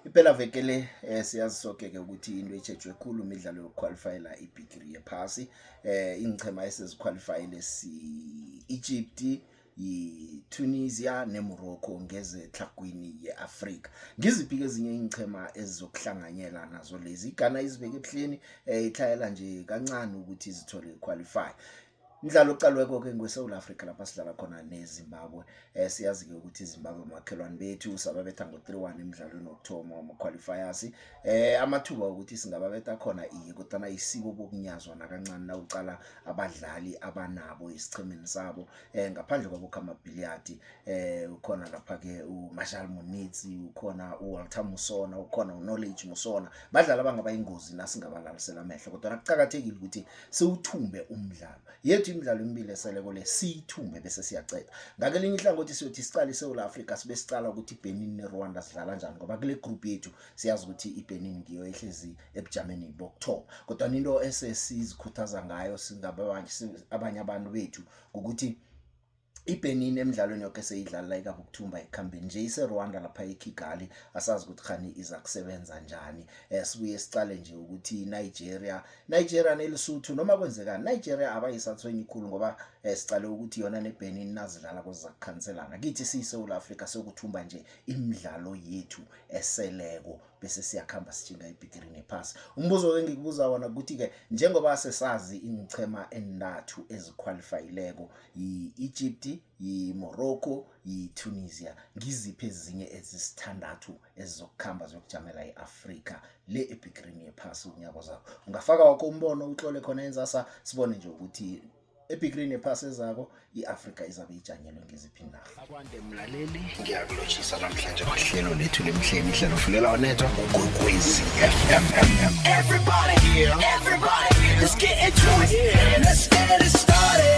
Iphela vekele siyazi sonke ke ukuthi into etshejwe ekhulu imidlalo yokuqualifyela iBigiri yephasi ingchema eseziqualifyile Egypt, Tunisia neMorocco ngeze tlhagwini yeAfrika. Ngiziphi ke ezinye ingchema ezizokuhlanganyela nazo lezi? iGhana izibeke ebuhleni itlhayela nje kancane ukuthi izithole qualify. Umdlalo oqalweko ke ngweSouth Africa lapha sidlala khona neZimbabwe. Siyazi ke ukuthi iZimbabwe makhelwane bethu sababetha ngo-3-1 emidlalweni wokuthoma wama-qualifiers. Amathuba ukuthi singababetha khona kodwa isiko bokunyazwa nakancane na uqala abadlali abanabo isichemeni sabo. Ngaphandle kwabo kaMabhiliyadi ukhona lapha ke uMarshall Munitsi, ukhona uWalter Musona, ukhona uKnowledge Musona. Badlala abangaba ingozi nasingabalalisela amehlo kodwa kuqhakathekile ukuthi siwuthumbe umdlalo. Yethu imidlalo emibili eseleko le siyithumbe bese siyaqeda. Ngakelinye ihlangothi siyothi siqala iSouth Africa sibe sicala ukuthi iBenin neRwanda sidlala kanjani ngoba kule group yethu siyazi ukuthi iBenin ngiyo ehlezi ebujameni bokuthoba. Kodwa into esesizikhuthaza ngayo abanye abantu bethu ukuthi iBenin emidlalweni yonke seyidlala ikapha ukuthumba ikhambeni nje iseRwanda lapha eKigali asazi ukuthi khani iza kusebenza njani. Sibuye sicale nje ukuthi Nigeria neLesotho noma kwenzekani Nigeria abayisathwenye ikhulu ngoba sicale ukuthi yona neBenin nazidlala kozakukhanselana. Kithi siyiSouth Africa sokuthumba nje imidlalo yethu eseleko bese siyakhamba sijinga iBigiri yephasi. Umbuzo engikubuza wona ukuthi ke njengoba sesazi ingchema enathu eziqualifyileko iEgypt, iMorocco, iTunisia, ngiziphi ezinye ezisithandathu ezizokukhamba zokujamela iAfrika le eBigiri yephasi unyaka zayo? Ungafaka wakho umbono uhlole khona enzasa sibone nje ukuthi eBigiri yephasi ezako iAfrika izabe ijanyelwe ngeziphi na. Akwande mlaleli ngiyakulotshisa namhlanje ngohlelo lethu lemhleni ihlelo fulela onetwa uGwekwezi FM. Everybody, let's get into it. Let's get it started.